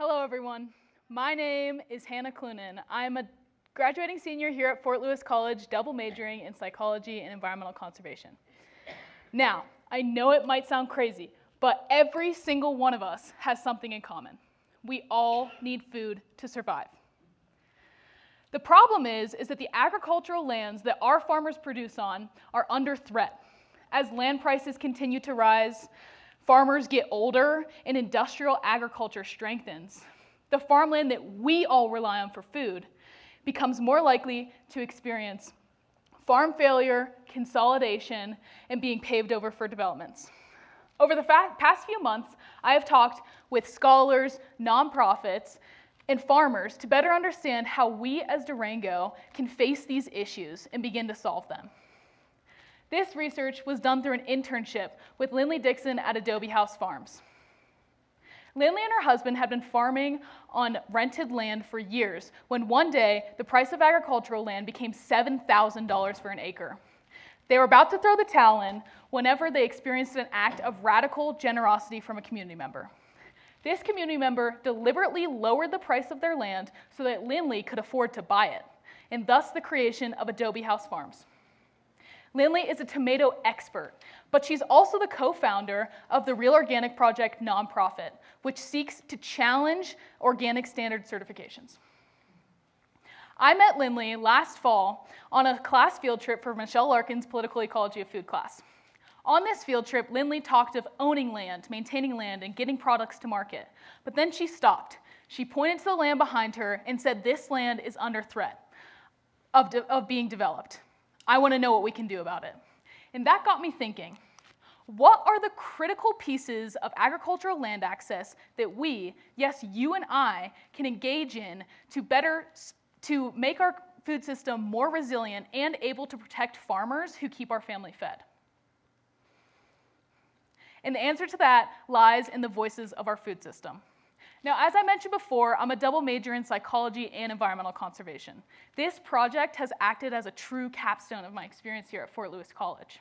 Hello, everyone. My name is Hannah Cloonan. I'm a graduating senior here at Fort Lewis College, double majoring in psychology and environmental conservation. Now, I know it might sound crazy, but every single one of us has something in common. We all need food to survive. The problem is that the agricultural lands that our farmers produce on are under threat. As land prices continue to rise, farmers get older, and industrial agriculture strengthens. The farmland that we all rely on for food becomes more likely to experience farm failure, consolidation, and being paved over for developments. Over the past few months, I have talked with scholars, nonprofits, and farmers to better understand how we as Durango can face these issues and begin to solve them. This research was done through an internship with Lindley Dixon at Adobe House Farms. Lindley and her husband had been farming on rented land for years when one day the price of agricultural land became $7,000 for an acre. They were about to throw the towel in whenever they experienced an act of radical generosity from a community member. This community member deliberately lowered the price of their land so that Lindley could afford to buy it, and thus the creation of Adobe House Farms. Lindley is a tomato expert, but she's also the co-founder of the Real Organic Project nonprofit, which seeks to challenge organic standard certifications. I met Lindley last fall on a class field trip for Michelle Larkin's Political Ecology of Food class. On this field trip, Lindley talked of owning land, maintaining land, and getting products to market. But then she stopped. She pointed to the land behind her and said, "This land is under threat of being developed. I want to know what we can do about it." And that got me thinking, what are the critical pieces of agricultural land access that we, yes, you and I, can engage in to make our food system more resilient and able to protect farmers who keep our family fed? And the answer to that lies in the voices of our food system. Now, as I mentioned before, I'm a double major in psychology and environmental conservation. This project has acted as a true capstone of my experience here at Fort Lewis College.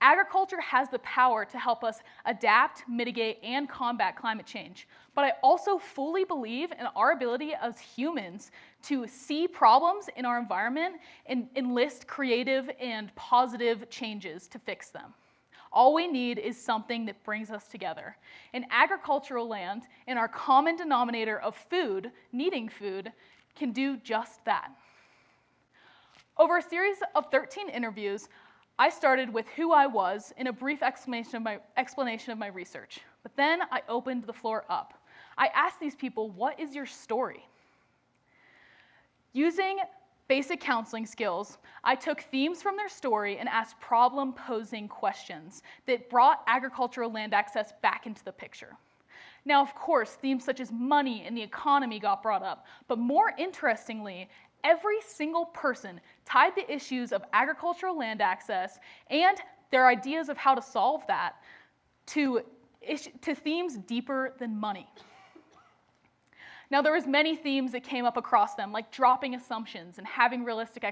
Agriculture has the power to help us adapt, mitigate, and combat climate change. But I also fully believe in our ability as humans to see problems in our environment and enlist creative and positive changes to fix them. All we need is something that brings us together. And agricultural land and our common denominator of food, needing food, can do just that. Over a series of 13 interviews, I started with who I was in a brief explanation of my research. But then I opened the floor up. I asked these people, what is your story? Using basic counseling skills, I took themes from their story and asked problem-posing questions that brought agricultural land access back into the picture. Now, of course, themes such as money and the economy got brought up, but more interestingly, every single person tied the issues of agricultural land access and their ideas of how to solve that to themes deeper than money. Now, there was many themes that came up across them, like dropping assumptions and having realistic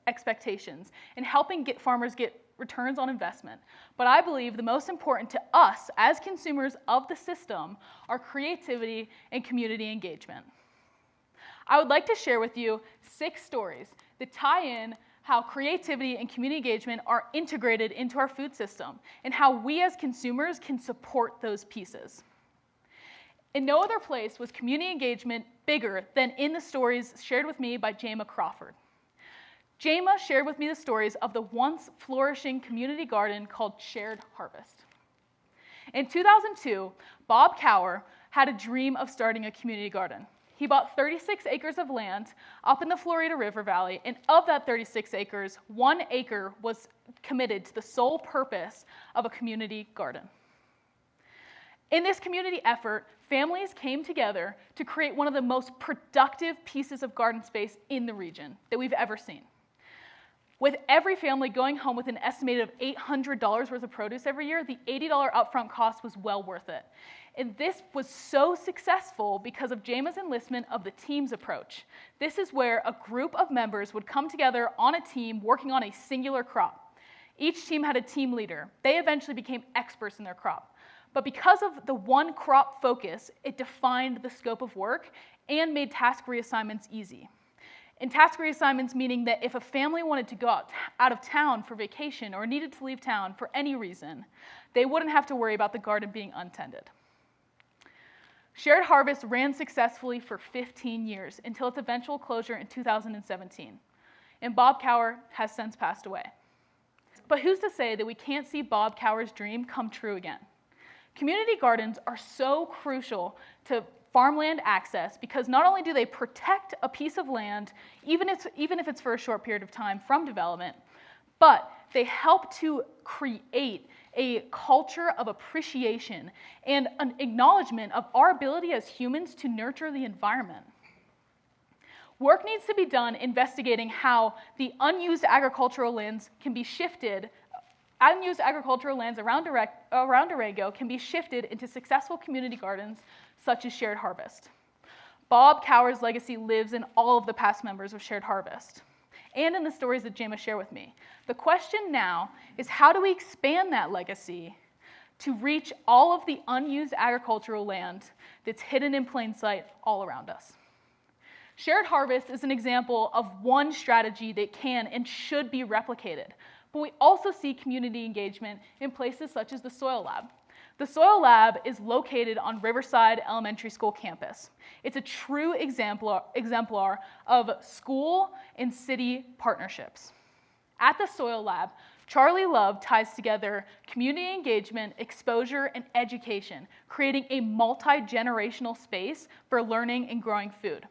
expectations and helping farmers get returns on investment. But I believe the most important to us as consumers of the system are creativity and community engagement. I would like to share with you 6 stories that tie in how creativity and community engagement are integrated into our food system and how we as consumers can support those pieces. In no other place was community engagement bigger than in the stories shared with me by Jama Crawford. Jama shared with me the stories of the once flourishing community garden called Shared Harvest. In 2002, Bob Cower had a dream of starting a community garden. He bought 36 acres of land up in the Florida River Valley, and of that 36 acres, 1 acre was committed to the sole purpose of a community garden. In this community effort, families came together to create one of the most productive pieces of garden space in the region that we've ever seen. With every family going home with an estimated of $800 worth of produce every year, the $80 upfront cost was well worth it. And this was so successful because of Jama's enlistment of the teams approach. This is where a group of members would come together on a team working on a singular crop. Each team had a team leader. They eventually became experts in their crop. But because of the one crop focus, it defined the scope of work and made task reassignments easy. And task reassignments meaning that if a family wanted to go out of town for vacation or needed to leave town for any reason, they wouldn't have to worry about the garden being untended. Shared Harvest ran successfully for 15 years until its eventual closure in 2017. And Bob Cower has since passed away. But who's to say that we can't see Bob Cower's dream come true again? Community gardens are so crucial to farmland access because not only do they protect a piece of land, even if it's for a short period of time from development, but they help to create a culture of appreciation and an acknowledgement of our ability as humans to nurture the environment. Work needs to be done investigating how the unused agricultural lands can be shifted. Unused agricultural lands around Durango can be shifted into successful community gardens such as Shared Harvest. Bob Cower's legacy lives in all of the past members of Shared Harvest and in the stories that Jema shared with me. The question now is how do we expand that legacy to reach all of the unused agricultural land that's hidden in plain sight all around us? Shared Harvest is an example of one strategy that can and should be replicated. But we also see community engagement in places such as the Soil Lab. The Soil Lab is located on Riverside Elementary School campus. It's a true exemplar of school and city partnerships. At the Soil Lab, Charlie Love ties together community engagement, exposure, and education, creating a multi-generational space for learning and growing food.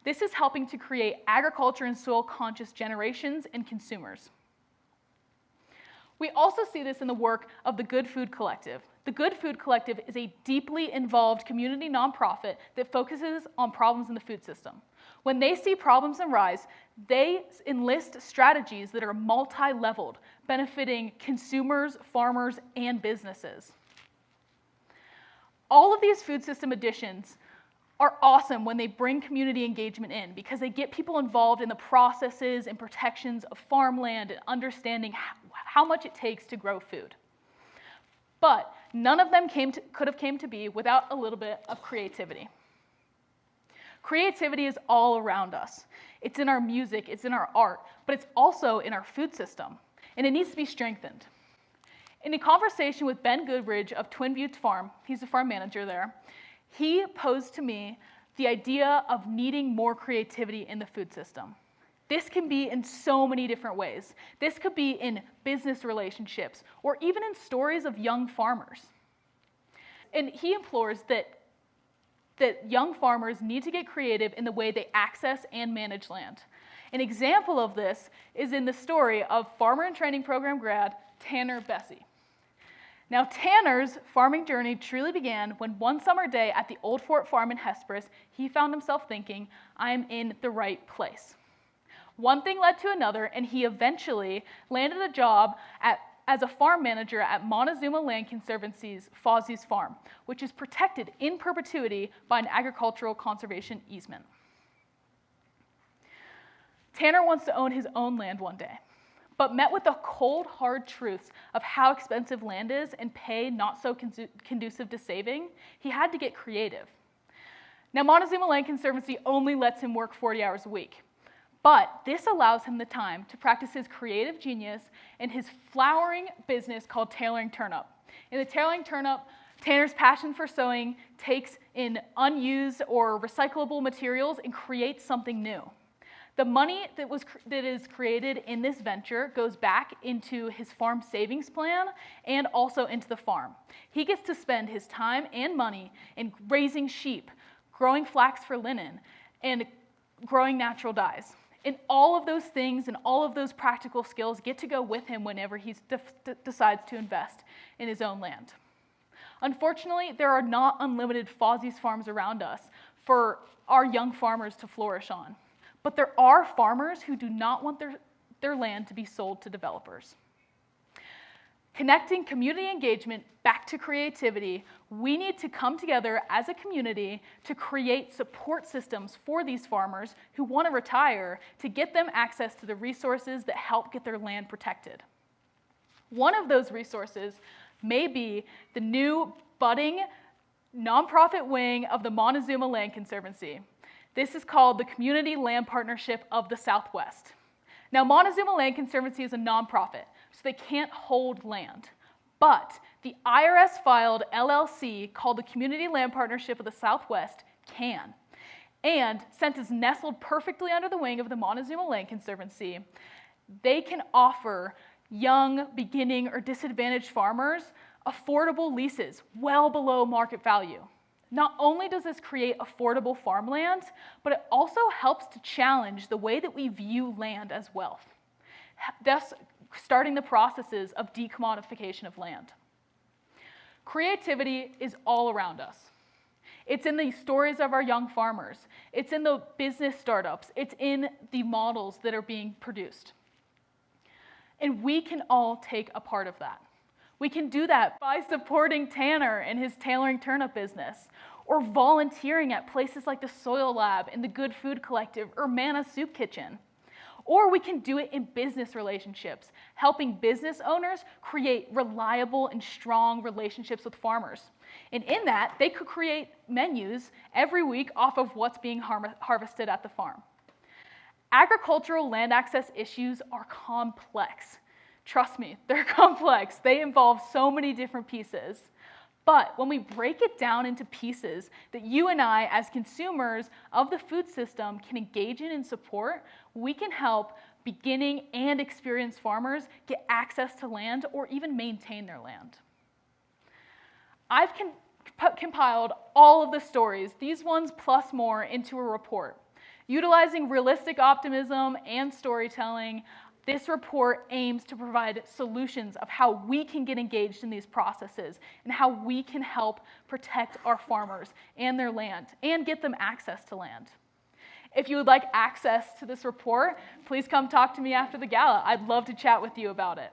This is helping to create agriculture and soil-conscious generations and consumers. We also see this in the work of the Good Food Collective. The Good Food Collective is a deeply involved community nonprofit that focuses on problems in the food system. When they see problems arise, they enlist strategies that are multi-leveled, benefiting consumers, farmers, and businesses. All of these food system additions are awesome when they bring community engagement in because they get people involved in the processes and protections of farmland and understanding how much it takes to grow food. But none of them could have came to be without a little bit of creativity. Creativity is all around us. It's in our music, it's in our art, but it's also in our food system, and it needs to be strengthened. In a conversation with Ben Goodridge of Twin Buttes Farm, he's the farm manager there, he posed to me the idea of needing more creativity in the food system. This can be in so many different ways. This could be in business relationships or even in stories of young farmers. And he implores that young farmers need to get creative in the way they access and manage land. An example of this is in the story of Farmer and Training Program grad Tanner Bessie. Now, Tanner's farming journey truly began when one summer day at the Old Fort Farm in Hesperus, he found himself thinking, I'm in the right place. One thing led to another, and he eventually landed a job as a farm manager at Montezuma Land Conservancy's Fozzie's Farm, which is protected in perpetuity by an agricultural conservation easement. Tanner wants to own his own land one day, but met with the cold, hard truths of how expensive land is and pay not so conducive to saving, he had to get creative. Now, Montezuma Land Conservancy only lets him work 40 hours a week, but this allows him the time to practice his creative genius in his flowering business called Tailoring Turnip. In the Tailoring Turnip, Tanner's passion for sewing takes in unused or recyclable materials and creates something new. The money that is created in this venture goes back into his farm savings plan and also into the farm. He gets to spend his time and money in raising sheep, growing flax for linen, and growing natural dyes. And all of those things and all of those practical skills get to go with him whenever he decides to invest in his own land. Unfortunately, there are not unlimited Fozzie's farms around us for our young farmers to flourish on. But there are farmers who do not want their land to be sold to developers. Connecting community engagement back to creativity, we need to come together as a community to create support systems for these farmers who want to retire to get them access to the resources that help get their land protected. One of those resources may be the new budding nonprofit wing of the Montezuma Land Conservancy. This is called the Community Land Partnership of the Southwest. Now, Montezuma Land Conservancy is a nonprofit, so they can't hold land. But the IRS-filed LLC called the Community Land Partnership of the Southwest can. And since it's nestled perfectly under the wing of the Montezuma Land Conservancy, they can offer young, beginning, or disadvantaged farmers affordable leases well below market value. Not only does this create affordable farmland, but it also helps to challenge the way that we view land as wealth, thus starting the processes of decommodification of land. Creativity is all around us. It's in the stories of our young farmers. It's in the business startups. It's in the models that are being produced. And we can all take a part of that. We can do that by supporting Tanner and his tailoring turnip business, or volunteering at places like the Soil Lab and the Good Food Collective or Manna Soup Kitchen. Or we can do it in business relationships, helping business owners create reliable and strong relationships with farmers. And in that, they could create menus every week off of what's being harvested at the farm. Agricultural land access issues are complex. Trust me, they're complex. They involve so many different pieces. But when we break it down into pieces that you and I, as consumers of the food system, can engage in and support, we can help beginning and experienced farmers get access to land or even maintain their land. I've compiled all of the stories, these ones plus more, into a report. Utilizing realistic optimism and storytelling, this report aims to provide solutions of how we can get engaged in these processes and how we can help protect our farmers and their land and get them access to land. If you would like access to this report, please come talk to me after the gala. I'd love to chat with you about it.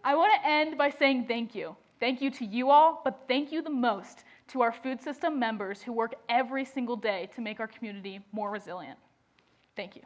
I want to end by saying thank you. Thank you to you all, but thank you the most to our food system members who work every single day to make our community more resilient. Thank you.